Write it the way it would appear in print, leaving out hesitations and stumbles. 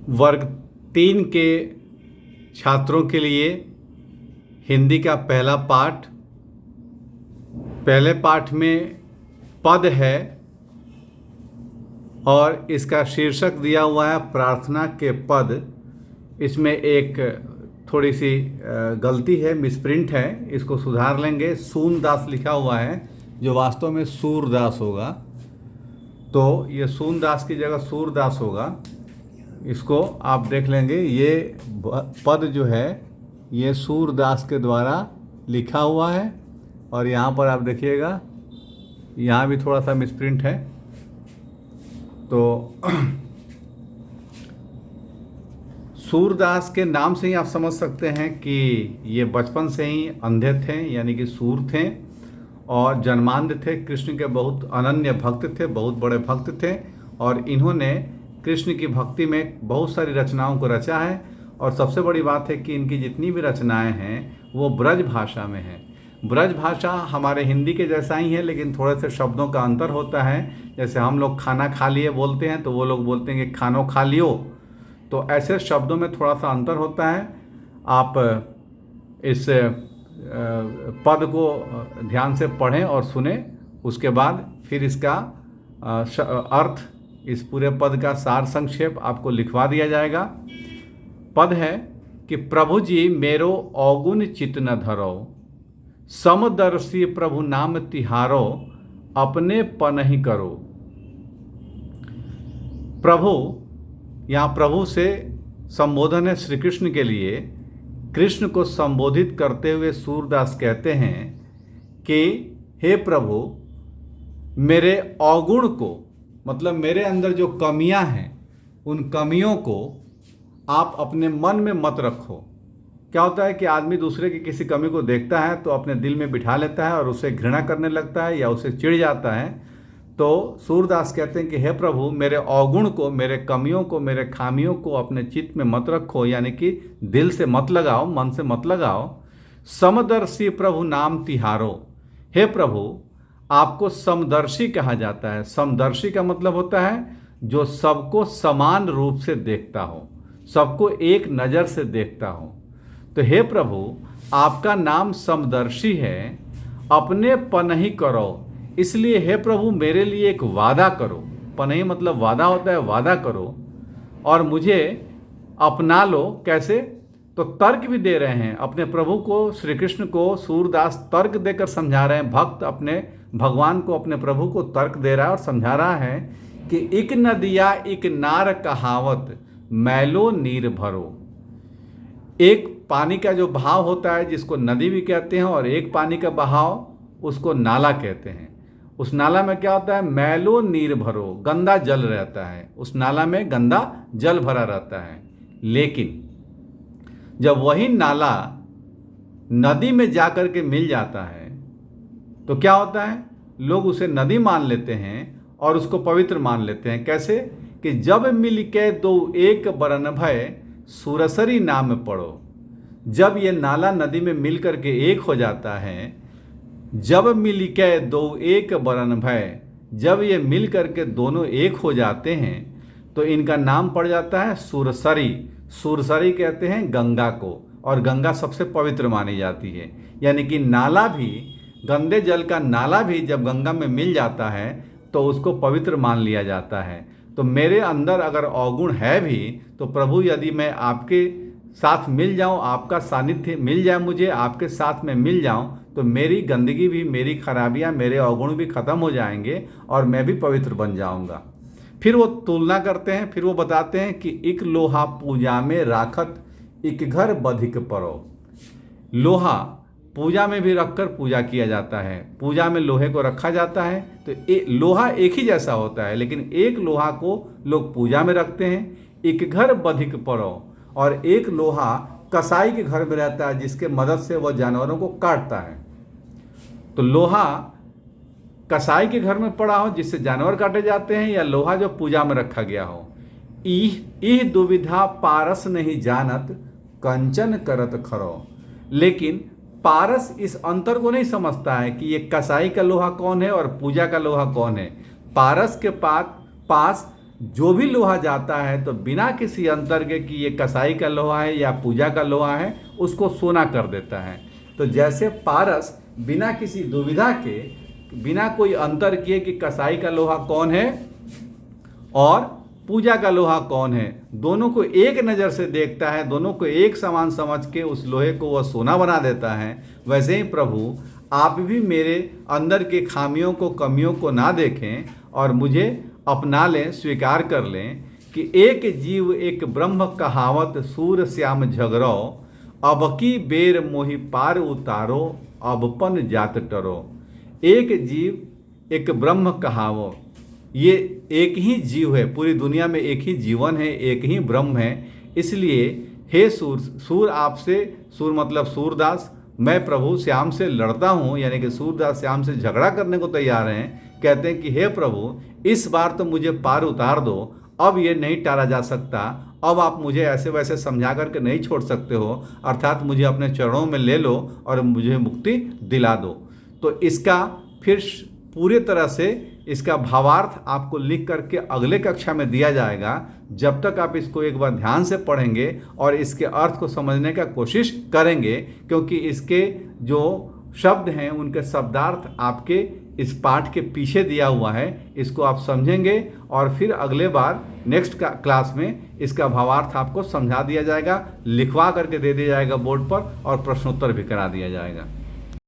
वर्ग 3 के छात्रों के लिए हिंदी का पहला पाठ। पहले पाठ में पद है और इसका शीर्षक दिया हुआ है प्रार्थना के पद। इसमें एक थोड़ी सी गलती है, मिसप्रिंट है, इसको सुधार लेंगे। सूनदास लिखा हुआ है जो वास्तव में सूरदास होगा, तो ये सूनदास की जगह सूरदास होगा। इसको आप देख लेंगे। ये पद जो है ये सूरदास के द्वारा लिखा हुआ है और यहाँ पर आप देखिएगा यहाँ भी थोड़ा सा मिसप्रिंट है। तो सूरदास के नाम से ही आप समझ सकते हैं कि ये बचपन से ही अंधे थे, यानी कि सूर थे और जन्मांध थे। कृष्ण के बहुत अनन्य भक्त थे, बहुत बड़े भक्त थे और इन्होंने कृष्ण की भक्ति में बहुत सारी रचनाओं को रचा है। और सबसे बड़ी बात है कि इनकी जितनी भी रचनाएं हैं वो ब्रज भाषा में हैं। ब्रज भाषा हमारे हिंदी के जैसा ही है, लेकिन थोड़े से शब्दों का अंतर होता है। जैसे हम लोग खाना खा लिए बोलते हैं तो वो लोग बोलते हैं कि खानो खा लियो, तो ऐसे शब्दों में थोड़ा सा अंतर होता है। आप इस पद को ध्यान से पढ़ें और सुने, उसके बाद फिर इसका अर्थ, इस पूरे पद का सार संक्षेप आपको लिखवा दिया जाएगा। पद है कि प्रभु जी मेरो अवगुण चित न धरो, समदर्शी प्रभु नाम तिहारो, अपने पनहि करो। प्रभु, यहाँ प्रभु से संबोधन है श्री कृष्ण के लिए। कृष्ण को संबोधित करते हुए सूरदास कहते हैं कि हे प्रभु, मेरे अवगुण को, मतलब मेरे अंदर जो कमियां हैं उन कमियों को आप अपने मन में मत रखो। क्या होता है कि आदमी दूसरे की किसी कमी को देखता है तो अपने दिल में बिठा लेता है और उसे घृणा करने लगता है या उसे चिढ़ जाता है। तो सूरदास कहते हैं कि हे प्रभु, मेरे अवगुण को, मेरे कमियों को, मेरे खामियों को अपने चित्त में मत रखो, यानी कि दिल से मत लगाओ, मन से मत लगाओ। समदर्शी प्रभु नाम तिहारो, हे प्रभु, आपको समदर्शी कहा जाता है। समदर्शी का मतलब होता है जो सबको समान रूप से देखता हो, सबको एक नज़र से देखता हो। तो हे प्रभु, आपका नाम समदर्शी है, अपने पनहि करो। इसलिए हे प्रभु, मेरे लिए एक वादा करो। पनहि मतलब वादा होता है, वादा करो और मुझे अपना लो। कैसे? तो तर्क भी दे रहे हैं अपने प्रभु को, श्री कृष्ण को सूरदास तर्क देकर समझा रहे हैं। भक्त अपने भगवान को, अपने प्रभु को तर्क दे रहा है और समझा रहा है कि इक नदिया इक नार कहावत, मैलो नीर भरो। एक पानी का जो बहाव होता है जिसको नदी भी कहते हैं, और एक पानी का बहाव उसको नाला कहते हैं। उस नाला में क्या होता है? मैलो नीर भरो, गंदा जल रहता है। उस नाला में गंदा जल भरा रहता है। लेकिन जब वही नाला नदी में जाकर के मिल जाता है तो क्या होता है? लोग उसे नदी मान लेते हैं और उसको पवित्र मान लेते हैं। कैसे? कि जब मिल के दो एक बरन भय, सुरसरी नाम पढ़ो। जब ये नाला नदी में मिल करके एक हो जाता है, जब मिल के दो एक बरन भय, जब ये मिल करके दोनों एक हो जाते हैं तो इनका नाम पड़ जाता है सुरसरी। सुरसरी कहते हैं गंगा को, और गंगा सबसे पवित्र मानी जाती है। यानी कि नाला भी, गंदे जल का नाला भी जब गंगा में मिल जाता है तो उसको पवित्र मान लिया जाता है। तो मेरे अंदर अगर अवगुण है भी तो प्रभु, यदि मैं आपके साथ मिल जाऊं, आपका सानिध्य मिल जाए, मुझे आपके साथ में मिल जाऊं, तो मेरी गंदगी भी, मेरी खराबियां, मेरे अवगुण भी खत्म हो जाएंगे और मैं भी पवित्र बन जाऊंगा। फिर वो तुलना करते हैं, फिर वो बताते हैं कि इक लोहा पूजा में राखत, इक घर बधिक परो। लोहा पूजा में भी रखकर पूजा किया जाता है। पूजा में लोहे को रखा जाता है तो लोहा एक ही जैसा होता है, लेकिन एक लोहा को लोग पूजा में रखते हैं। एक घर बधिक परो, और एक लोहा कसाई के घर में रहता है जिसके मदद से वह जानवरों को काटता है। तो लोहा कसाई के घर में पड़ा हो जिससे जानवर काटे जाते हैं, या लोहा जो पूजा में रखा गया हो। इह दुविधा पारस नहीं जानत, कंचन करत खरो। लेकिन पारस इस अंतर को नहीं समझता है कि ये कसाई का लोहा कौन है और पूजा का लोहा कौन है। पारस के पास जो भी लोहा जाता है तो बिना किसी अंतर के कि ये कसाई का लोहा है या पूजा का लोहा है, उसको सोना कर देता है। तो जैसे पारस बिना किसी दुविधा के, बिना कोई अंतर किए कि कसाई का लोहा कौन है और पूजा का लोहा कौन है, दोनों को एक नज़र से देखता है, दोनों को एक समान समझ के उस लोहे को वह सोना बना देता है, वैसे ही प्रभु आप भी मेरे अंदर के खामियों को, कमियों को ना देखें और मुझे अपना लें, स्वीकार कर लें कि एक जीव एक ब्रह्म कहावत सूर श्याम झगड़ो, अबकी बेर मोहि पार उतारो, अबपन जात टरो। एक जीव एक ब्रह्म कहावो, ये एक ही जीव है, पूरी दुनिया में एक ही जीवन है, एक ही ब्रह्म है। इसलिए हे सूर आपसे, सूर मतलब सूरदास, मैं प्रभु श्याम से लड़ता हूँ, यानी कि सूरदास श्याम से झगड़ा करने को तैयार हैं। कहते हैं कि हे प्रभु इस बार तो मुझे पार उतार दो, अब ये नहीं टाला जा सकता, अब आप मुझे ऐसे वैसे समझा करके नहीं छोड़ सकते हो, अर्थात मुझे अपने चरणों में ले लो और मुझे मुक्ति दिला दो। तो इसका फिर पूरी तरह से इसका भावार्थ आपको लिख करके अगले कक्षा में दिया जाएगा। जब तक आप इसको एक बार ध्यान से पढ़ेंगे और इसके अर्थ को समझने का कोशिश करेंगे, क्योंकि इसके जो शब्द हैं उनके शब्दार्थ आपके इस पाठ के पीछे दिया हुआ है, इसको आप समझेंगे और फिर अगले बार नेक्स्ट क्लास में इसका भावार्थ आपको समझा दिया जाएगा, लिखवा करके दे दिया जाएगा बोर्ड पर और प्रश्नोत्तर भी करा दिया जाएगा।